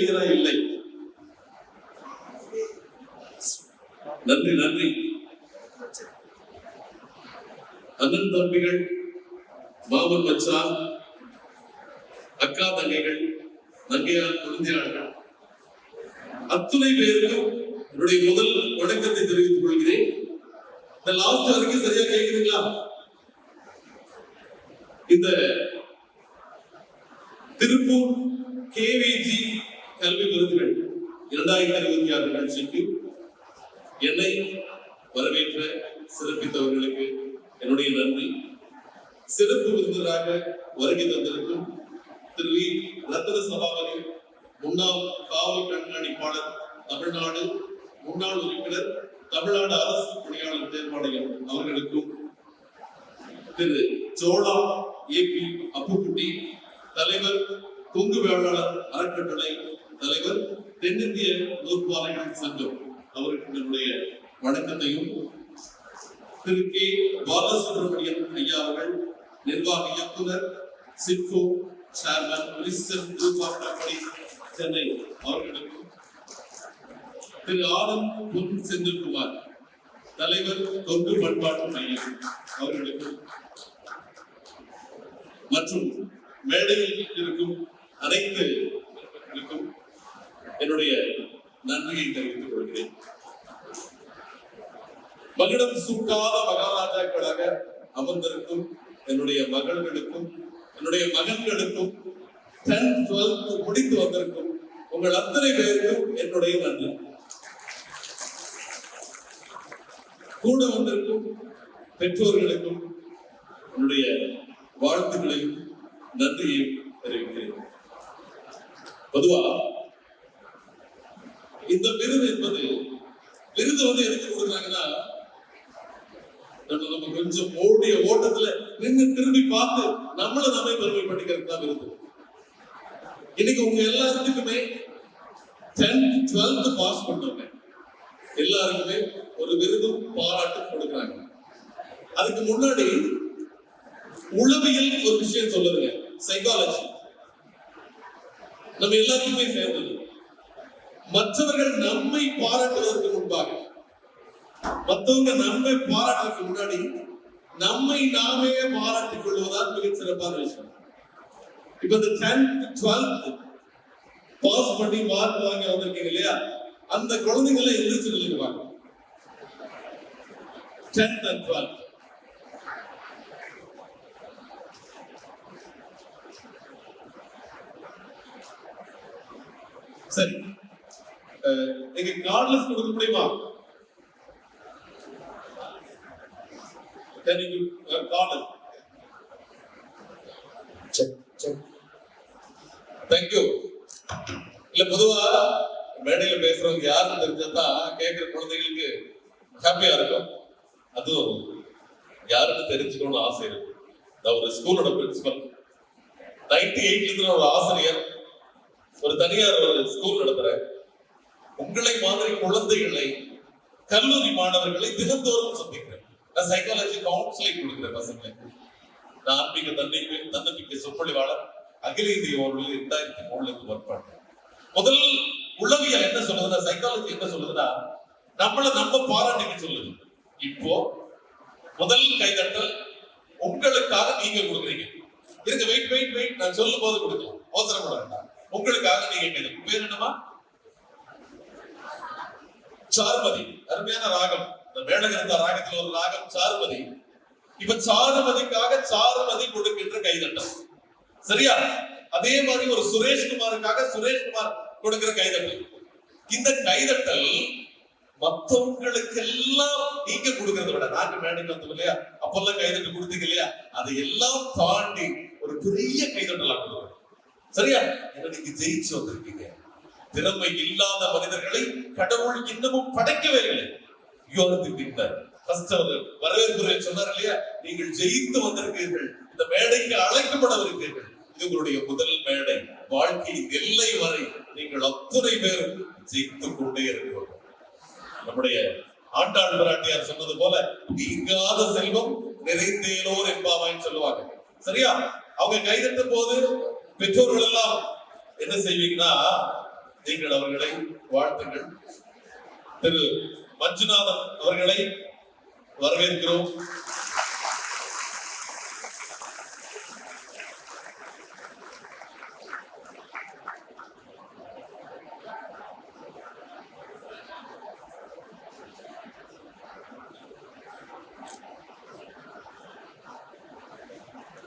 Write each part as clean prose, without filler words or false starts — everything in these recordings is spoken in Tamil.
இல்லை. நன்றி நன்றி. அண்ணன் தம்பிகள், மாமன் மச்சான், அக்கா தங்கைகள், நங்கையார், குழந்தையாளர்கள் அத்துணை பேருக்கும் என்னுடைய முதல் வணக்கத்தை தெரிவித்துக் கொள்கிறேன். இந்த லாஸ்ட் வரைக்கும் சரியா கேட்குறீங்களா? இந்த திருப்பூர் கேவிஜி கல்வி விருதுகள் 2026 நிகழ்ச்சிக்கு என்னை வரவேற்ற சிறப்பித்தவர்களுக்கு என்னுடைய நன்றி. சிறப்பு விருந்தினராக வருகை தந்திருக்கும் திரு வி. ரத்ன சபாபதி, முன்னாள் காவல் கண்காணிப்பாளர் தமிழ்நாடு, முன்னாள் உறுப்பினர் தமிழ்நாடு அரசு பணியாளர் தேர்வாணையம் அவர்களுக்கும், திரு சோழா ஏ.பி. அப்புக்குட்டி, தலைவர் கொங்கு வேளாளர் அறக்கட்டளை தலைவர், தென்னிந்திய நூற்பாலைகள் சங்கம் அவருக்கு என்னுடைய வணக்கத்தையும், திரு கே. பாலசுப்ரமணியன் ஐயா அவர்கள், நிர்வாக இயக்குனர், SIDCO chairman, minister group of company Chennai அவர்களுக்கும், திரு ஆனந்த் பொன் செந்தில்குமார், தலைவர் கொங்கு பண்பாட்டு மையம் அவர்களுக்கும், மற்றும் மேடையில் இருக்கும் அனைத்து என்னுடைய நன்றியை தெரிவித்துக் கொள்கிறேன். மகுடம் சூட்டாத மகாராஜாக்களாக அமர்ந்திருக்கும் என்னுடைய மகள்களுக்கும் என்னுடைய மகன்களுக்கும் 10th 12th முடித்து வந்திருக்கும் உங்கள் அத்தனை பேருக்கும் என்னுடைய நன்றி. கூட வந்திருக்கும் பெற்றோர்களுக்கும் என்னுடைய வாழ்த்துக்களையும் நன்றியையும் தெரிவிக்கிறேன். பொதுவா இந்த விருது என்பது எதுக்கு கொடுக்குறாங்கன்னா, நம்ம கொஞ்சம் ஓடிய ஓட்டத்துல நின்று திரும்பி பார்த்து நம்மளை நாமே பெருமைப்பட்டிக்கிறது தான் விருது. இன்னைக்கு உங்க எல்லாத்துக்குமே 10th 12th பாஸ் பண்ணவங்க எல்லாருக்குமே ஒரு விருதும் பாராட்டும் கொடுக்குறாங்க. அதுக்கு முன்னாடி உளவியல் ஒரு விஷயம் சொல்லுதுங்க, சைக்காலஜி. நம்ம எல்லாத்துக்குமே சேர்ந்தது. மற்றவர்கள் நம்மை பாராட்டுவதற்கு முன்பாக, மற்றவங்க நம்மை பாராட்டுவதற்கு முன்னாடி நம்மை நாமே பாராட்டிக் கொள்வதால் மிக சிறப்பான விஷயம். இப்ப இந்த 10th 12th பாஸ் பண்ணி மார்க் வாங்கி வந்திருக்கீங்க இல்லையா, அந்த குழந்தைங்களை எந்திரிச்சு நில்லுவாங்க. 10th and 12th சரி, நீங்க கார்ட்லெஸ் கொடுக்க முடியுமா? கார்ட்லெஸ். தேங்க்யூ. இல்ல, பொதுவா மேடையில பேசுறவங்க யாருன்னு தெரிஞ்சதான் கேட்கிற குழந்தைகளுக்கு ஹாப்பியா இருக்கும். அதுவும் யாருன்னு தெரிஞ்சுக்கணும்னு ஆசை இருக்கு. நான் ஒரு ஸ்கூலோட பிரின்சிபல், 98ல இருந்து ஒரு ஆசிரியர், ஒரு தனியார் ஒரு ஸ்கூல் நடத்துறேன். உங்களை மாதிரி குழந்தைகளை, கல்லூரி மாணவர்களை தினந்தோறும் சந்திக்கிறேன். நான் சைக்காலஜி கவுன்சிலிங் கொடுக்கிறேன் பசங்களுக்கு. நான் ஆன்மீக தன்னம்பிக்கை சொற்பொழிவாளர், அகில இந்திய வானொலி 2003 இருந்து ஒர்க் பண்றேன். முதல் உளவியல் என்ன சொல்லுதுன்னா, சைக்காலஜி என்ன சொல்லுதுன்னா, நம்மளை நம்ம பாராட்டிக்க சொல்லுது. இப்போ முதல் கைதட்டல் உங்களுக்காக நீங்க கொடுக்குறீங்க. இருங்க, வெயிட், நான் சொல்லும் போது கொடுக்கலாம், அவசரப்பட வேண்டாம். உங்களுக்காக நீங்க கைதட்டல். பேர் என்னமா? சாருமதி. அருமையான ராகம். இந்த மேடகர்த்தா ராகத்துல ஒரு ராகம் சாருமதி. இப்ப சாருமதிக்காக சாருமதி கொடுக்கின்ற கைதட்டல். சரியா? அதே மாதிரி ஒரு சுரேஷ்குமாருக்காக சுரேஷ்குமார் கொடுக்கிற கைதட்டல். இந்த கைதட்டல் மற்றவங்களுக்கு எல்லாம் நீங்க கொடுக்கறத விட, நாட்டு மேடைக்கு வந்தோம் இல்லையா, அப்பெல்லாம் கைதட்டல் கொடுத்தீங்க இல்லையா, அதை எல்லாம் தாண்டி ஒரு பெரிய கைதட்டலா கொடுக்கணும். சரியா? ஏன்னா நீங்க ஜெயிச்சு வந்திருக்கீங்க. திறமை இல்லாத மனிதர்களை கடவுள் இன்னமும் படைக்கவே இல்லை. வரவேற்புரை சொன்னார் இல்லையா, நீங்கள் ஜெயித்து வந்திருக்கீர்கள், இந்த மேடைக்கு அழைக்கப்படவிருக்கீர்கள். இது உங்களுடைய முதல் மேடை. வாழ்க்கையின் எல்லை வரை நீங்கள் அத்தனை பேரும் ஜெயித்து கொண்டே இருக்கிறோம். நம்முடைய ஆண்டாள் பிராட்டியார் சொன்னது போல, நீங்காத செல்வம் நிறைந்தேனோர் என்பாவான்னு சொல்லுவாங்க. சரியா? அவங்க கைதட்டும் போது பெற்றோர்கள் எல்லாம் என்ன செய்வீங்கன்னா, நீங்கள் அவர்களை வாழ்த்துங்கள். திரு மஞ்சுநாதன் அவர்களை வரவேற்கிறோம்.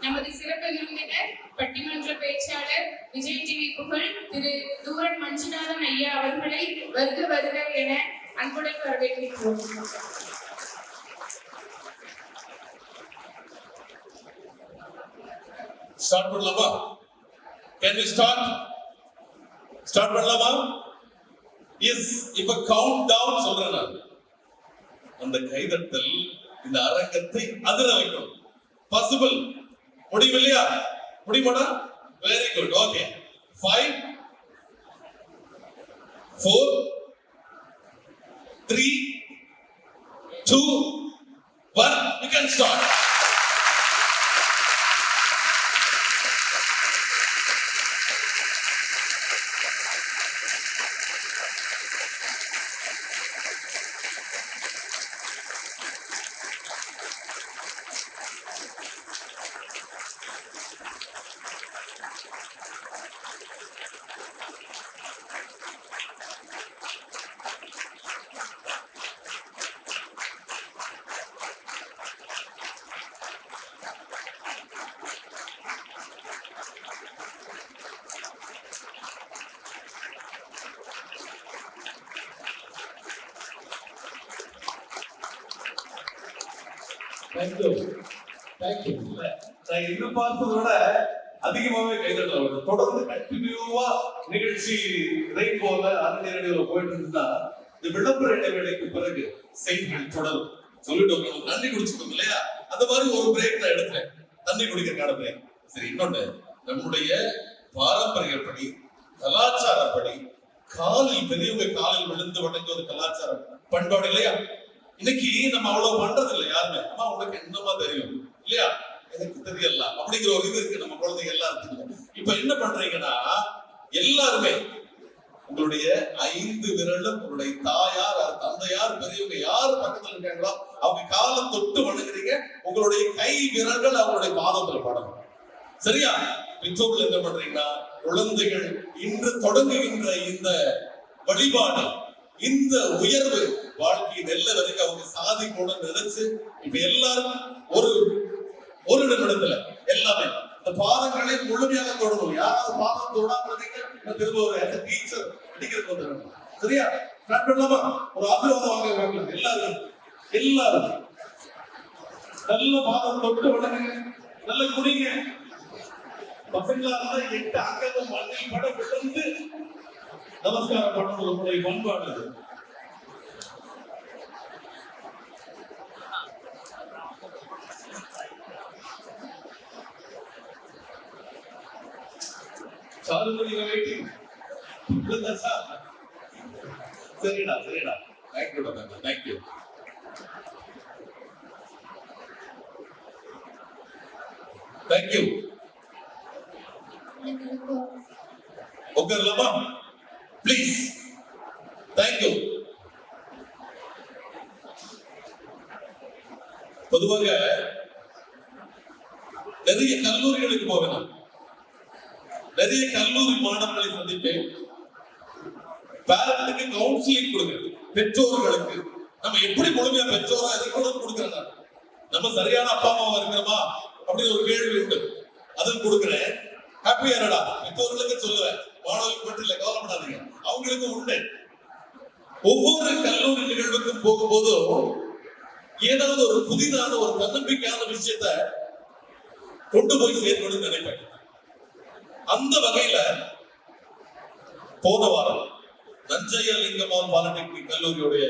நமது சிறப்பு விருந்தினர் பட்டிமன்ற பேச்சாளர் விஜய் டிவி புகழ் திரு தூரன் மஞ்சுநாதன் ஐயா அவர்களை வருக வருக என அன்புடன் வரவேற்கிறோம். ஸ்டார்ட் பண்ணலாமா? கேன் வி ஸ்டார்ட் பண்ணலாமா? எஸ். இப்ப கவுண்ட் டவுன் சொல்றேன் நான். அந்த கைதட்டல் இந்த அரங்கத்தை அதிர வைக்கும். பாசிபிள்? முடியவில்லையா? முடியுமாடா? Very good. Okay. 5 4 3 2 1 we can start. Thank you. நான் எதிர்பார்த்ததை விட அதிகமாவே கைதட்டலாம். தொடர்ந்து கண்டினியூவா நிகழ்ச்சி ரெயின்போல அரண்ய ரேடியோல போயிட்டு இருந்தா இந்த விளம்பர இடைவேளைக்கு பிறகு செய்திகள் தொடரும். சொல்லிட்டு நம்ம தண்ணி குடிச்சுக்கோங்க இல்லையா? அந்த மாதிரி ஒரு பிரேக் நான் எடுத்தேன். தண்ணி குடிக்கிறதுக்கான பிரேக். சரி, இன்னொன்னு, நம்முடைய பாரம்பரியப்படி கலாச்சாரப்படி காலில் பெரியவங்க காலில் விழுந்து வணங்குவது கலாச்சாரம் பண்பாடு இல்லையா? இன்னைக்கு நம்ம அவ்வளவு பண்றது இல்லை யாருமே. அம்மா உனக்கு என்னமா தெரியும் இல்லையா? எனக்கு தெரியல அப்படிங்கிற ஒரு இது இருக்கு நம்ம குழந்தைங்க எல்லாருக்கும். இப்ப என்ன பண்றீங்கன்னா எல்லாருமே உங்களுடைய 5 விரலும் உங்களுடைய தாயார் தந்தையார் பெரியவங்க யார் பக்கத்துல இருக்காங்களோ அவங்க காலை தொட்டு வணங்குறீங்க. உங்களுடைய கை விரல்கள் அவங்களுடைய பாதத்துல படணும். சரியா? பெற்றோர்கள் என்ன பண்றீங்கன்னா குழந்தைகள் இன்று தொடங்குகின்ற இந்த வழிபாடு இந்த உயர்வு வாழ்க்கையின் எல்லை வரைக்கும் அவங்க சாதிக்கோட நினைச்சு இப்ப எல்லாரும் ஒரு நிமிடத்துல எல்லாமே இந்த பாதங்களை முழுமையாக தொடரும். யாராவது பாதம் தொடாம திரும்ப ஒரு டீச்சர் அடிக்கிறது வந்துடணும். சரியா? பண்ணலாமா? ஒரு ஆசீர்வாதம் வாங்க எல்லாரும் நல்ல பாதம் தொட்டு வணங்குங்க. நல்ல குடிங்க. பசங்களா இருந்தா 8 அங்கமும் மண்ணில் பட விழுந்து நமஸ்காரம் பண்ணணும். உங்களுடைய பண்பாடு. சாருமணிங்க வெயிட்டிங். சரிடா. தேங்க்யூ. உட்காரலாமா? ப்ளீஸ். தேங்க்யூ. பொதுவாக நிறைய கல்லூரிகளுக்கு போவேன். நிறைய கல்லூரி மாணவர்களை சந்திப்பேன். பேரண்ட்டுக்கு கவுன்சிலிங் கொடுங்க. பெற்றோர்களுக்கு நம்ம எப்படி முழுமையா பெற்றோரா இருக்கணும்னு கொடுக்குறேன். நம்ம சரியான அப்பா அம்மாவா இருக்கிறோமா அப்படின்னு ஒரு கேள்வி உண்டு. அதுவும் கொடுக்குறேன். ஹாப்பியாரடா பெற்றோர்களுக்கு சொல்லுவேன். மாணவர்களுக்கு மட்டும் இல்ல, கவலைப்படாதீங்க, அவங்களுக்கு உண்டு. ஒவ்வொரு கல்லூரி நிகழ்வுக்கும் போகும்போதும் ஏதாவது ஒரு புதிதான ஒரு தன்னம்பிக்கையான விஷயத்த கொண்டு போய் சேர்க்கணும்னு நினைப்பேன். அந்த வகையில போன வாரம் நஞ்சையலிங்கமான் பாலிடெக்னிக் கல்லூரியுடைய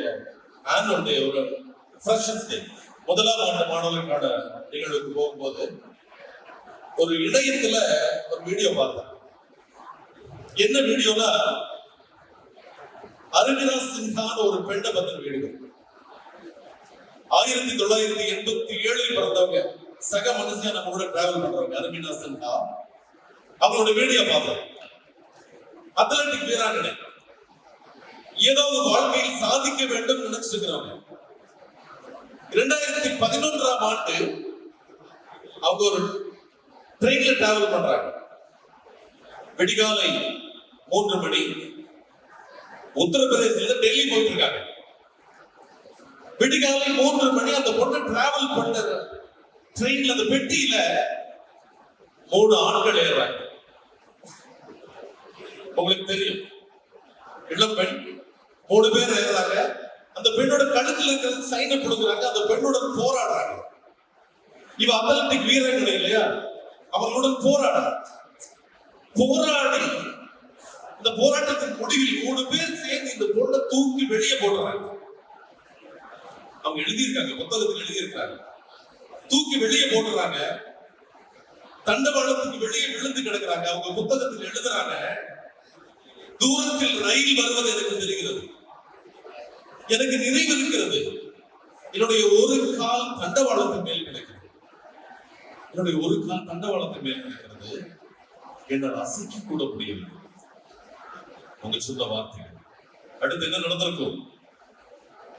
ஆனுவல் டே, ஒரு ஃப்ரெஷர்ஸ் டே, முதலாம் ஆண்டு மாணவர்களுக்கான நிகழ்வுக்கு போகும்போது ஒரு இணையத்துல ஒரு வீடியோ பார்த்தேன். என்ன வீடியோனா அருமினா சின்ஹான்னு ஒரு பெண்ணை பத்தின வீடியோ. 1987 பிறந்தவங்க, சக மனுஷன் நம்ம கூட டிராவல் பண்றவங்க அருமினா சின்ஹா. அவங்களோட வீடியோ பார்த்தேன். அத்லெட்டிக் வீராங்கனை, ஏதாவது வாழ்க்கையில் சாதிக்க வேண்டும் நினைச்சிருக்கிறாங்க. 2011ஆம் ஆண்டு அவங்க ஒரு ட்ரெயின்ல டிராவல் பண்றாங்க. விடிகாலை 3 மணி உத்தரப்பிரதேசத்துல டெல்லி போயிட்டு இருக்காங்க. விடிகாலை 3 மணி அந்த பொண்ணு டிராவல் பண்ண ட்ரெயின்ல அந்த பெட்டியில 3 ஆண்கள் ஏறாங்க. உங்களுக்கு தெரியும், இளம்பெண் 3 பேர் ஏறாங்க. அந்த பெண்ணோட கழுத்துல இருக்கிறது சைனை கொடுக்குறாங்க. அந்த பெண்ணுடன் போராடுறாங்க. இவ அத்லெட்டிக் வீரர்கள் இல்லையா, அவர்களுடன் போராடுறாங்க. போராடி இந்த போராட்டத்தின் முடிவில் 3 பேர் சேர்ந்து இந்த பொண்ணை தூக்கி வெளியே போடுறாங்க. அவங்க எழுதியிருக்காங்க, புத்தகத்தில் எழுதியிருக்காங்க. தூக்கி வெளியே போடுறாங்க. தண்டவாளத்துக்கு வெளியே விழுந்து கிடக்குறாங்க. அவங்க புத்தகத்தில் எழுதுறாங்க, தூரத்தில் ரயில் வருவது எனக்கு தெரிகிறது, எனக்கு நினைவு இருக்கிறது, என்னுடைய ஒரு கால் தண்டவாளத்தின் மேல் கிடக்கிறது, என்னுடைய ஒரு கால் தண்டவாளத்தின் மேல் கிடக்கிறது, என்னால் அசைக்க கூட முடியவில்லை. அவங்க சொன்ன வார்த்தைகள். அடுத்து என்ன நடந்திருக்கும்?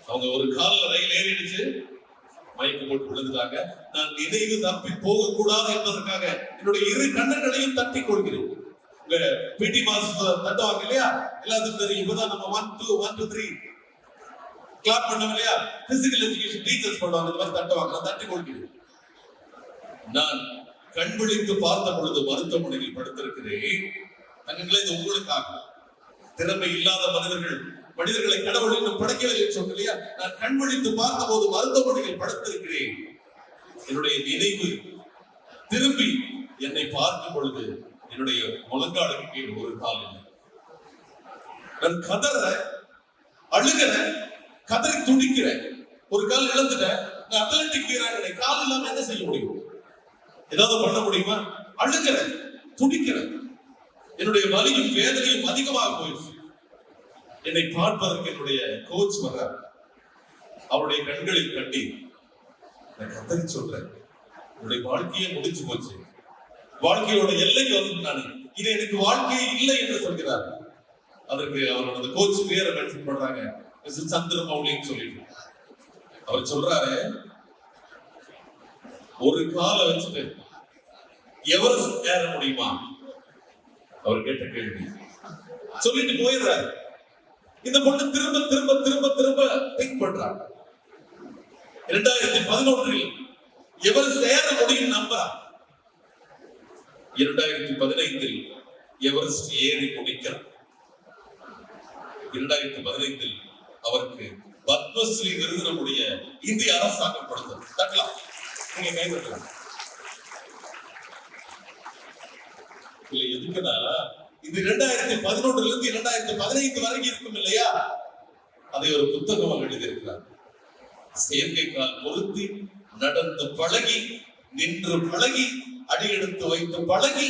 அவங்க ஒரு கால்ல ரயில் ஏறிடுச்சு, மயக்கம் போட்டு விழுந்துட்டாங்க. நான் நினைவு தப்பி போக கூடாது என்பதற்காக என்னுடைய 2 கண்ணங்களையும் தட்டி கொடுக்கிறேன். பிடி மாஸ்டர் தட்டுவாங்க இல்லையா, எல்லாத்துக்கும் தெரியும். இப்பதான் நம்ம 1 2 1 2 3 கிளாப் பண்ணோம் இல்லையா, பிசிக்கல் எஜுகேஷன் டீச்சர்ஸ் பண்ணுவாங்க, இந்த மாதிரி தட்டுவாங்க. நான் தட்டி கொடுக்கிறேன். நான் கண் விழித்து பார்த்த பொழுது மருத்துவமனையில் படுத்திருக்கிறேன். தங்கங்களே, இது உங்களுக்காக. திறமை இல்லாத மனிதர்களை கடவுள் இன்னும் படைக்கவில்லை சொன்ன இல்லையா, நான் கண் விழித்து பார்த்த போது மருத்துவமனையில் படுத்திருக்கிறேன். என்னுடைய நினைவு திரும்பி என்னை பார்க்கும் பொழுது என்னுடைய முழங்காலுக்கு கீழ் ஒரு கால் இல்லை. நான் கதறேன், அழுகிறேன், கதறி துடிக்கிறேன். ஒரு கால் இழந்துட்டேன். நான் அத்லெட்டிக் வீரன், கால் இல்லாம என்ன செய்ய முடியும்? ஏதாவது பண்ண முடியுமா? அழுகிறேன், துடிக்கிறேன். என்னுடைய வலியும் வேதனையும் அதிகமாக போயிடுச்சு. என்னை பார்ப்பதற்கு என்னுடைய கோச் வர்றார். அவருடைய கண்களில் கட்டி நான் கத்தரி சொல்றேன், என்னுடைய வாழ்க்கையே முடிஞ்சு போச்சு, வாழ்க்கையோட எல்லைக்கு வந்து நான் இது எனக்கு வாழ்க்கையே இல்லை என்று சொல்கிறார். அதற்கு அவரோட கோச் பேரை மென்ஷன் பண்றாங்க, மிஸ்டர் சந்திரமௌலின்னு சொல்லிட்டு. அவர் சொல்றாரு, ஒரு காலை வச்சுட்டு எவரெஸ்ட் ஏற முடியுமா? அவர் கேட்ட கேள்வி. சொல்லிட்டு போயிடுறாரு. இந்த பொண்ணு திரும்ப திரும்ப திரும்ப திரும்ப திங்க் பண்றாங்க. 2011 எவரெஸ்ட் ஏற முடியும் நம்புறார். 2015 எவரெஸ்ட் ஏறி முடிக்கிறார். 2015 அவருக்கு பத்மஸ்ரீ விருது நம்முடைய இந்திய அரசாங்கம் கொடுத்தது. தட்டலாம், நீங்க கை தட்டலாம். இல்ல எதுக்குன்னா, இது 2011 இருந்து 2015 வரைக்கும் இருக்கும் இல்லையா, அதை ஒரு புத்தகமாக எழுதியிருக்கிறார். செயற்கைக்கால் பொருத்தி நடந்து பழகி, நின்று பழகி, அடியெடுத்து வைத்து பழகி,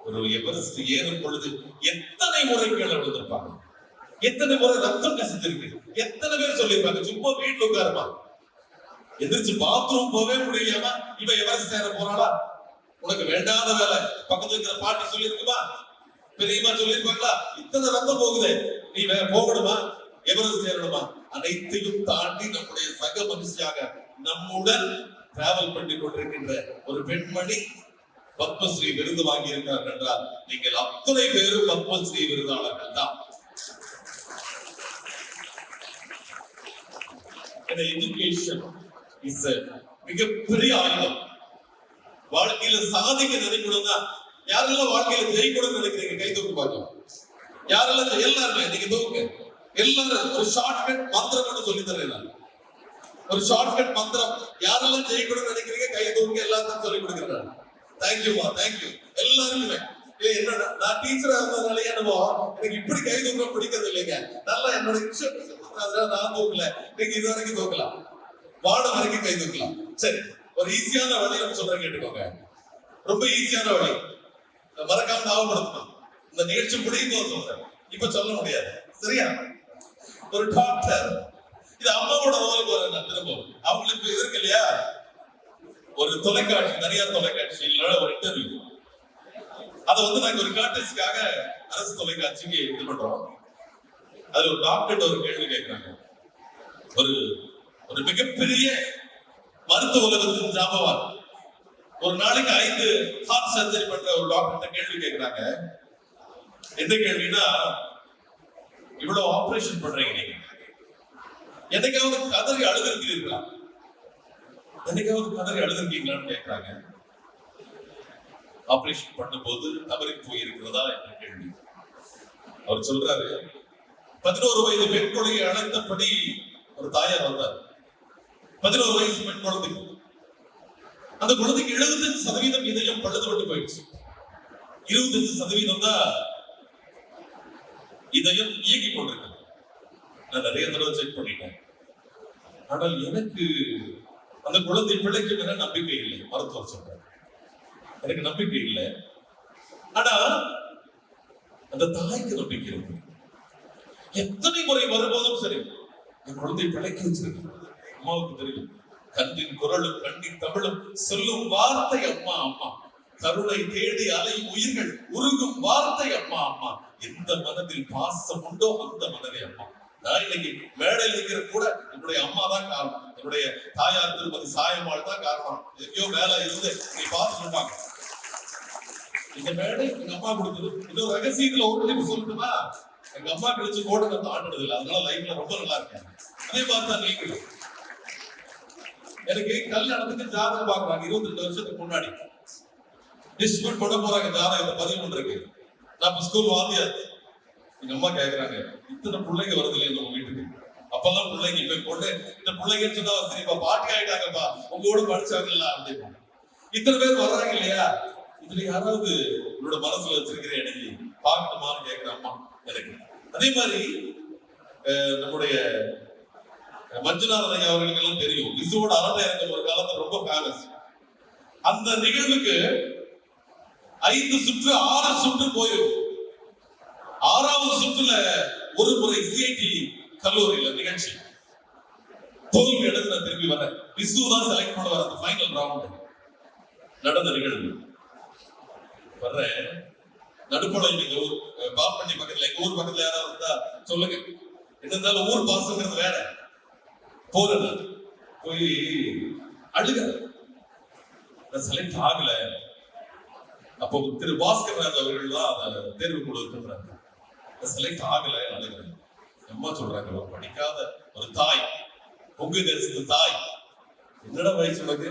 ஒரு எவரெஸ்ட் ஏறும் பொழுது எத்தனை முறை கீழே விழுந்திருப்பாங்க, எத்தனை முறை ரத்தம் கசித்திருக்கு, எத்தனை பேர் சொல்லியிருப்பாங்க, சும்மா வீட்டுல உட்காருமா, எந்திரிச்சு பாத்ரூம் போவே முடியாம இவ எவரெஸ்ட் ஏற போறாளா? உனக்கு வேண்டாத வேலை பக்கத்துல இருக்கிற பாட்டி சொல்லியிருக்குமா, பெரியமா சொல்லியிருப்பாங்களா? இத்தனை ரத்தம் போகுது, நீ போகணுமா, எவரெஸ்ட் ஏறணுமா? அனைத்தையும் தாண்டி நம்முடைய சக மனுஷியாக நம்முடன் டிராவல் பண்ணி கொண்டிருக்கின்ற ஒரு பெண்மணி பத்மஸ்ரீ விருது வாங்கி இருக்கிறார் என்றால் நீங்கள் அத்தனை பேரும் பத்மஸ்ரீ விருதாளர்கள் தான். எஜுகேஷன் இஸ் மிகப்பெரிய ஆயுதம். வாழ்க்கையில சாதிக்க நினைக்கணும்னா, யாரெல்லாம் வாழ்க்கையில ஜெயிக்கணும்னு நினைக்கிறீங்க கை தூக்கு பார்க்கலாம். யாரெல்லாம்? எல்லாருமே நீங்க தூக்கு. எல்லாரும் ஒரு ஷார்ட்கட் மந்திரம் சொல்லி தரேன். ஒரு ஷார்ட்கட் மந்திரம் யாரெல்லாம் ஜெயிக்கணும்னு நினைக்கிறீங்க கை தூக்கு. எல்லாத்தையும் சொல்லி கொடுக்குறேன். தேங்க்யூமா, தேங்க்யூ எல்லாருமே. என்னோட நான் டீச்சரா இருந்ததுனாலே என்னவோ எனக்கு இப்படி கை தூக்க பிடிக்கிறது இல்லைங்க. நல்லா என்னோட நான் தூக்கல, நீங்க இது வரைக்கும் தூக்கலாம், வானம் வரைக்கும் கை தூக்கலாம். சரி, ஒரு ஈஸியான வழி சொல்றேன், கேட்டுக்கோங்க. ரொம்ப ஈஸியான வழி, மறக்காம ஞாபகப்படுத்தணும். இந்த நிகழ்ச்சி முடியும் போது சொல்றேன், இப்ப சொல்ல முடியாது, சரியா? ஒரு டாக்டர், இது அம்மாவோட ரோலுக்கு வரேன் திரும்ப. அவங்களுக்கு இது இருக்கு இல்லையா, ஒரு தொலைக்காட்சி, தனியார் தொலைக்காட்சியில ஒரு இன்டர்வியூ, அதை நாங்க ஒரு கான்டெஸ்ட்காக அரசு தொலைக்காட்சிக்கு இது பண்றோம். அது ஒரு டாக்டர் ஒரு கேள்வி கேட்கிறாங்க. ஒரு ஒரு மிகப்பெரிய மருத்துவ உலகத்தின் ஜாம்பவான் ஒரு நாளைக்கு 5 ஹார்ட் சர்ஜரி பண்ற ஒரு டாக்டர் கேள்வி கேட்கிறாங்க. என்ன கேள்வினா, இவ்வளவு ஆபரேஷன் பண்றீங்க, நீங்க என்னைக்காவது கதறி அழுதுருக்கிறீர்களா? என்னைக்காவது கதறி அழுதுருக்கீங்களான்னு கேட்கிறாங்க. ஆபரேஷன் பண்ணும்போது தவறி போயிருக்கிறதா என்ற கேள்வி. அவர் சொல்றாரு, 11 வயது பெண் குழந்தையை அழைத்தபடி ஒரு தாயார் வந்தார். 11 வயசு பெண் குழந்தைக்கு, அந்த குழந்தைக்கு 75% இதயம் பழுதுபட்டு போயிடுச்சு. 25% தான் இதயம் இயங்கிக் கொண்டிருக்கு. நான் நிறைய தடவை செக் பண்ணிட்டேன். ஆனால் எனக்கு அந்த குழந்தை பிழைக்கும் என நம்பிக்கை இல்லை. மருத்துவர் சொல்றாரு, எனக்கு நம்பிக்கை இல்லை. ஆனா அந்த தாய்க்கு நம்பிக்கை இருக்கு. எத்தனை முறை வரும்போதும் சரி, என் குழந்தை பிழைக்க வச்சிருக்கு. அம்மாவுக்கு தெரியும், கண்ணின் குரலும் கண்ணின் தமிழும் சொல்லும் வார்த்தை அம்மா அம்மா. கருணை தேடி அலை உயிர்கள் உருகும் வார்த்தை அம்மா அம்மா. எந்த மனதில் பாசம் உண்டோ அந்த மனதே அம்மா. நான் இன்னைக்கு மேடையில் இருக்கிற கூட என்னுடைய அம்மா தான் காரணம். என்னுடைய தாயார் திருமதி சாயம்மாள் தான் காரணம். எங்கேயோ மேல இருந்து நீ பார்த்து சொல்லுவாங்க, இந்த மேடை எங்க அம்மா கொடுத்தது. இன்னொரு ரகசியத்துல ஒரு நிமிஷம் சொல்லட்டுமா? எங்க அம்மா கழிச்சு கோட்டை நான் தாண்டது இல்லை, அதனால லைஃப்ல ரொம்ப நல்லா இருக்கேன். அதே மாதிரி தான் நீங்களும். எனக்கு கல்யாணத்துக்கு ஜாதகம் பாக்குறாங்க 22 வருஷத்துக்கு முன்னாடி. டிஸ்ட்ரிபியூட் பண்ண போறாங்க ஜாதகத்தை பதிவு பண்றதுக்கு. நான் ஸ்கூல் வாத்தியார். எங்க அம்மா கேக்குறாங்க, இத்தனை பிள்ளைங்க வருது இல்லையா நம்ம வீட்டுக்கு? அப்பெல்லாம் பிள்ளைங்க இப்ப பொண்ணு இந்த பிள்ளைங்கன்னு சொன்னா சரிப்பா பாட்டி ஆயிட்டாங்கப்பா, உங்க கூட படிச்சாங்கல்ல அப்படின்னு. இத்தனை பேர் வர்றாங்க இல்லையா, இதுல யாராவது உங்களோட மனசுல வச்சிருக்கிறேன் எனக்கு பார்க்கணுமான்னு கேட்கிற அம்மா எனக்கு. அதே மாதிரி நம்முடைய மஞ்சுநாதன் ஐயா அவர்களுக்கு எல்லாம் தெரியும், விசுவோட அரண்மனை ஒரு காலத்துல ரொம்ப ஃபேமஸ். அந்த நிகழ்வுக்கு 5 சுற்று 6 சுற்று போயிருக்கு. 6வது சுற்றுல ஒரு முறை சிஐடி கல்லூரியில நிகழ்ச்சி தோல்வி எடுத்து நான் திரும்பி வரேன். விசு தான் செலக்ட் பண்ண வர அந்த ஃபைனல் ரவுண்ட் நடந்த நிகழ்வு வர்றேன். நடுப்பாளையம் எங்க ஊர் பாப்பண்ணி பக்கத்துல, எங்க ஊர் பக்கத்துல யாராவது இருந்தா சொல்லுங்க. என்ன இருந்தாலும் ஊர் பாசங்கிறது வேற. போறேன், போய் அழுக, செலக்ட் ஆகல. அப்போ திரு பாஸ்கர் ராஜ் அவர்கள் தான் அந்த தேர்வு குழு இருக்கின்றாங்க. செலக்ட் ஆகல, அழுகிறேன். அம்மா சொல்றாங்க, படிக்காத ஒரு தாய், பொங்கு தேசத்து தாய், என்னடா வயசு உனக்கு?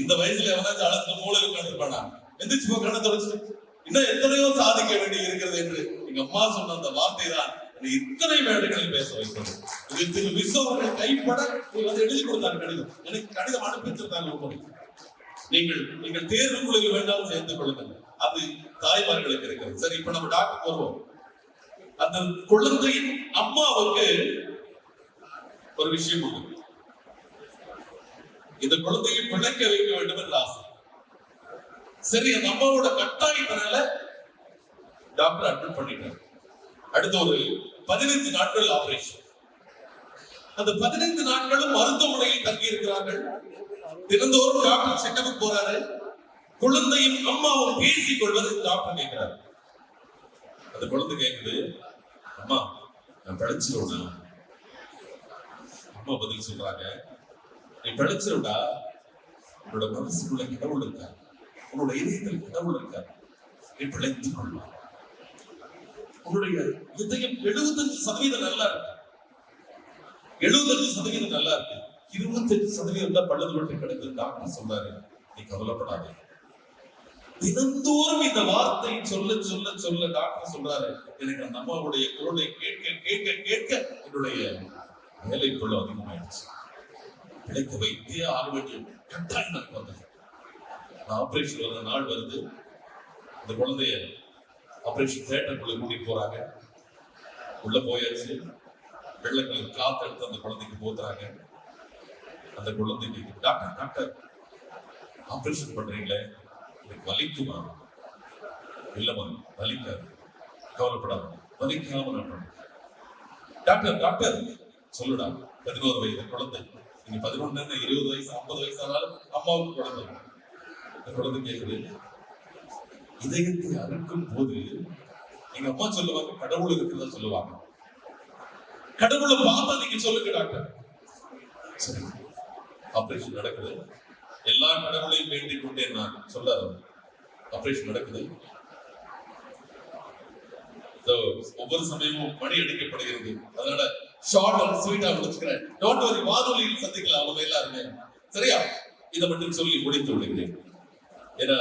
இந்த வயசுல எவனாச்சும் அழுத்து மூளையில் உட்காந்துருப்பானா? எந்திரிச்சு போ, கண்ணை தொடச்சு. இன்னும் எத்தனையோ சாதிக்க வேண்டி இருக்கிறது என்று எங்க அம்மா சொன்ன அந்த வார்த்தை தான் இத்தனை மேடைகளில் பேச வைத்தது. இது திரு விஸ்வ அவர்கள் கைப்பட வந்து எழுதி கொடுத்தாங்க கடிதம். எனக்கு கடிதம் அனுப்பிச்சிருக்காங்க. நீங்கள் தேர்வு குழுவில் வேண்டாம் சேர்ந்து கொள்ளுங்கள், அது தாய்மார்களுக்கு இருக்கிறது. சரி, இப்ப நம்ம டாக்டர் வருவோம். அந்த குழந்தையின் அம்மாவுக்கு ஒரு விஷயம் உண்டு. இந்த குழந்தையை பிழைக்க வைக்க வேண்டும் என்ற ஆசை. சரி, அந்த அம்மாவோட கட்டாயத்தினால டாக்டர் அட்மிட் பண்ணிட்டார். அடுத்த ஒரு 15 நாட்கள் ஆபரேஷன். அந்த 15 நாட்களும் மருத்துவமனையில் தங்கி இருக்கிறார்கள். தினந்தோறும் டாக்டர் செக்கப் போறாரு. குழந்தையும் அம்மாவும் பேசிக் கொள்வது டாக்டர் கேட்கிறார். அந்த குழந்தை கேட்குது, அம்மா நான் பிழைச்சிருவா? அம்மா பதில் சொல்றாங்க, நீ பிழைச்சிருடா. உன்னோட மனசுக்குள்ள கடவுள் இருக்கார், உன்னோட இதயத்தில் கடவுள் இருக்கார், நீ பிழைத்துக் கொள்வார். உன்னுடைய இதயம் 75% நல்லா இருக்கு, 75% நல்லா இருக்கு, 25% தான் பழுதுபட்டு கிடக்குது. டாக்டர் சொல்றாரு, நீ கவலைப்படாதே. தினந்தோறும் இந்த வார்த்தை சொல்ல சொல்ல சொல்ல டாக்டர் சொல்றாரு, எனக்கு அந்த அம்மாவுடைய குரலை கேட்க கேட்க கேட்க என்னுடைய வேலை பொருள் அதிகமாயிடுச்சு. பிழைக்க வைத்தே ஆக வேண்டிய கட்டாயம் எனக்கு வந்தது. ஆபரேஷன் வர நாள் வருது. அந்த குழந்தைய ஆபரேஷன் தியேட்டருக்குள்ள கூட்டிட்டு போறாங்க. உள்ள போயாச்சு. வெள்ளை கலர் கிளாத் எடுத்து அந்த குழந்தைக்கு போத்துறாங்க. அந்த குழந்தைக்கு, டாக்டர் டாக்டர் ஆபரேஷன் பண்றீங்களே, எனக்கு வலிக்குமா? இல்லம்மா வலிக்காது, கவலைப்படாத, வலிக்காம நான் பண்றேன். டாக்டர் டாக்டர் சொல்லுடா, 11 வயது குழந்தை, நீங்க 11 20 வயசு 50 வயசு ஆனாலும் அம்மாவுக்கு குழந்தை. அந்த குழந்தை கேட்குது, இதயத்தை அறுக்கும் போது எங்க அம்மா சொல்லுவாங்க கடவுள் இருக்கிறதா சொல்லுவாங்க. கடவுளை பார்த்தா நீங்க சொல்லுங்க டாக்டர். சரி, ஆபரேஷன் நடக்குது. எல்லா கடவுளையும் வேண்டிக் கொண்டேன் நான் சொல்லாத. ஆபரேஷன் நடக்குது. ஒவ்வொரு சமயமும் மணி அடிக்கப்படுகிறது. அதனால ஷார்ட் அண்ட் ஸ்வீட்டா முடிச்சுக்கிறேன். டோன்ட் வரி, வானொலியில் சந்திக்கலாம் அவங்க எல்லாருமே. சரியா? இதை மட்டும் சொல்லி முடித்து விடுகிறேன். ஏன்னா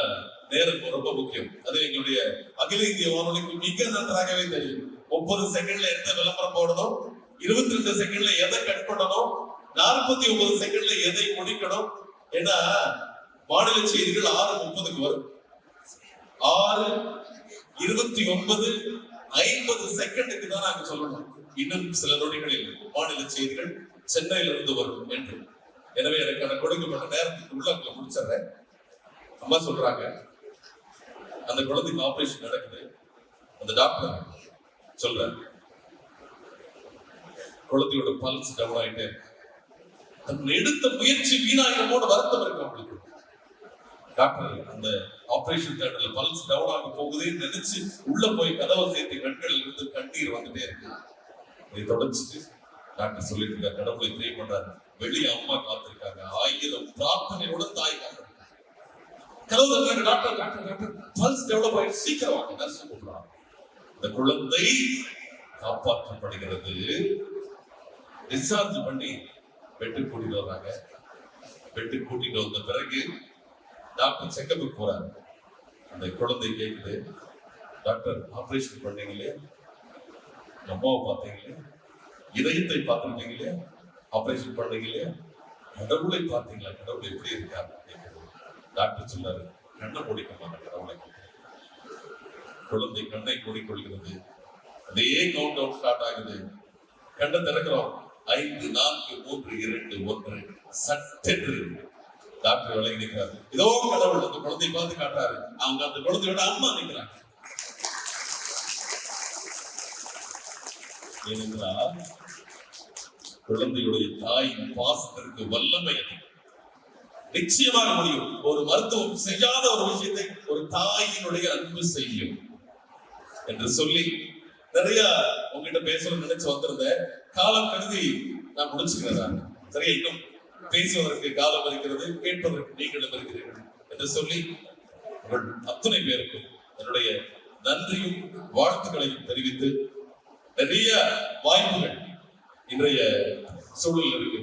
நேரம் ரொம்ப முக்கியம். அது எங்களுடைய அகில இந்திய வானொலிக்கு மிக நன்றாகவே தெரியும். 30 செகண்ட்ல எந்த விளம்பரம் போடணும், 22 செகண்ட்ல எதை கட் பண்ணணும், 49 செகண்ட்ல எதை முடிக்கணும். ஏன்னா மாநில செய்திகள் 6:30 வரும். 6:29 50 செகண்டுக்கு தான் நாங்க சொல்லணும். இன்னும் சில நொடிகளில் மாநில செய்திகள் சென்னையில இருந்து வரும் என்று. எனவே எனக்கான கொடுக்கப்பட்ட நேரத்துக்கு உள்ள முடிச்சிடுறேன். அம்மா சொல்றாங்க, அந்த குழந்தைக்கு ஆபரேஷன் நடக்குது. அந்த டாக்டர் சொல்றாரு, குழந்தையோட பல்ஸ் டவுன் ஆயிட்டே இருக்கு. தன் எடுத்த முயற்சி வீணாயிரமோட வருத்தம் இருக்கு அவங்களுக்கு. டாக்டர் அந்த ஆபரேஷன் தியேட்டர்ல பல்ஸ் டவுன் ஆக போகுதுன்னு நினைச்சு உள்ள போய் கதவை சேர்த்து கண்களில் இருந்து கண்ணீர் வந்துட்டே இருக்கு. இதை தொடச்சிட்டு டாக்டர் சொல்லிட்டு இருக்காரு, கடவுளை ப்ரே பண்றாரு. வெளியே அம்மா காத்திருக்காங்க. 1000 பிரார்த்தனையோட தாய் காத்திருக்காங்க. கடவுள் doctor doctor doctor pulse develop ஆயிடுச்சு, சீக்கிரம் வாங்க, நர்ஸ் கூப்பிடுறாங்க. இந்த குழந்தை காப்பாற்றப்படுகிறது. டிஸ்சார்ஜ் பண்ணி பெட்டுக்கு கூட்டிட்டு வர்றாங்க. பெட்டுக்கு கூட்டிட்டு வந்த பிறகு டாக்டர் செக்கப்புக்கு போறாரு. அந்த குழந்தை கேக்குது, டாக்டர் ஆபரேஷன் பண்ணீங்களே, அம்மாவை பார்த்தீங்களே, இதயத்தை பார்த்துருக்கீங்களே, ஆபரேஷன் பண்ணீங்களே, கடவுளை பார்த்தீங்களா, கடவுள் எப்படி இருக்காரு கேட்குது. டாக்டர் சொன்னாரு, கண்ணை மூடிக்கமா கடவுளை. குழந்தை கண்ணை மூடிக்கொள்கிறது. அதே கவுண்ட் டவுன் ஸ்டார்ட் ஆகுது. கண்ணை திறக்கிறோம். 5 4 3 2 1 சட்டென்று டாக்டர் விலகி நிற்கிறாரு. இதோ கடவுள் அந்த குழந்தை பார்த்து காட்டுறாரு. அவங்க அந்த குழந்தையோட அம்மா நிற்கிறாங்க. ஏனென்றால் குழந்தையுடைய தாயின் பாசத்திற்கு வல்லமை அதிகம். நிச்சயமாக முடியும். ஒரு மருத்துவம் செய்யாத ஒரு விஷயத்தை ஒரு தாயினுடைய அன்பு செய்யும் என்று சொல்லி நிறைய உங்ககிட்ட பேசணும்னு நினைச்சு வந்திருந்தேன். காலம் கருதி நான் முடிச்சுக்கிறேன். சரியா? இன்னும் பேசுவதற்கு காலம் இருக்கிறது, கேட்பதற்கு நீங்களும் இருக்கிறீர்கள் என்று சொல்லி உங்கள் அத்தனை பேருக்கும் என்னுடைய நன்றியும் வாழ்த்துக்களையும் தெரிவித்து, நிறைய வாய்ப்புகள் இன்றைய சூழல் இருக்கு.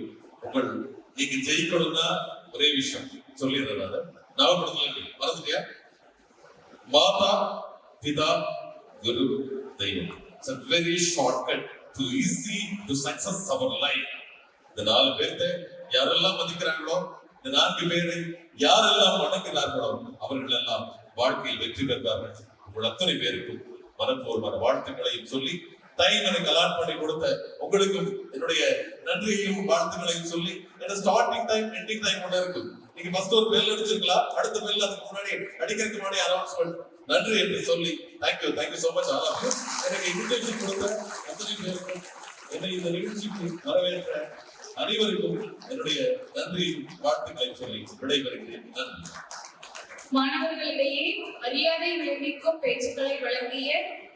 நீங்க ஜெயிக்கணும்னா ஒரே விஷயம் சொல்லிடுறதால ஞாபகப்படுத்தல, மறந்துட்டியா? மாதா பிதா குரு தெய்வம். It's a very shortcut to easy to success our life. இந்த 4 பேர்த்த யாரெல்லாம் மதிக்கிறாங்களோ, இந்த 4 பேரை யாரெல்லாம் வணங்குகிறார்களோ அவர்கள் எல்லாம் வாழ்க்கையில் வெற்றி பெறுவார்கள். உங்கள் அத்தனை பேருக்கும் மனப்பூர்வமான வாழ்த்துக்களையும் சொல்லி, டைம் எனக்கு அலாட் பண்ணி கொடுத்த உங்களுக்கும் என்னுடைய நன்றியையும் வாழ்த்துக்களையும் சொல்லி, என்ன ஸ்டார்டிங் டைம் எண்டிங் டைம் ஒன்று இருக்கு. நீங்க ஃபர்ஸ்ட் ஒரு பெல் அடிச்சிருக்கலாம், அடுத்த பெல் அதுக்கு முன்னாடி அடிக்கிறதுக்கு முன்னாடி அனௌன்ஸ்மெண்ட். நன்றி என்று சொல்லி thank you so much all of you. எனக்கு இன்விடேஷன் கொடுத்த அத்தனை பேருக்கும், என்னை இந்த நிகழ்ச்சிக்கு வரவேற்ற அனைவருக்கும் என்னுடைய நன்றியும் வாழ்த்துக்களையும் சொல்லி விடைபெறுகிறேன். நன்றி. மாணவர்களிடையே மரியாதை விளைவிக்கும் பேச்சுக்களை வழங்கிய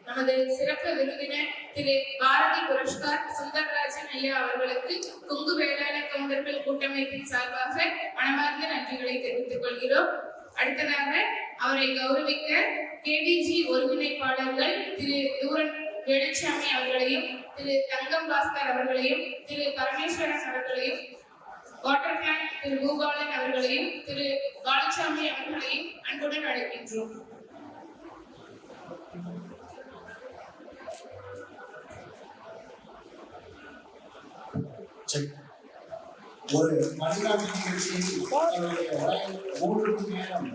நமது சிறப்பு விருந்தினர் திரு பாரதி புரஸ்கார் சுந்தரராஜன் ஐயா அவர்களுக்கு கொங்கு வேளாளர் கவுண்டர்கள் கூட்டமைப்பின் சார்பாக மனமார்ந்த நன்றிகளை தெரிவித்துக் கொள்கிறோம். அடுத்ததாக அவரை கௌரவிக்க கேடிஜி ஒருங்கிணைப்பாளர்கள் திரு தூரன் வேலுச்சாமி அவர்களையும், திரு தங்கம் பாஸ்கர் அவர்களையும், திரு பரமேஸ்வரன் அவர்களையும், வாட்டர் பிளான்ட் திரு பூபாலன் அவர்களையும், திரு பாலசாமி அவர்களையும் அன்புடன் அழைக்கின்றோம். ஒரு வழிகாட்டு நிகழ்ச்சியில் தன்னுடைய உரையில் 3 மணி நேரம்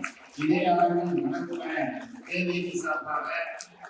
இதே அளவில் நடத்துவ தேவைக்கு சார்பாக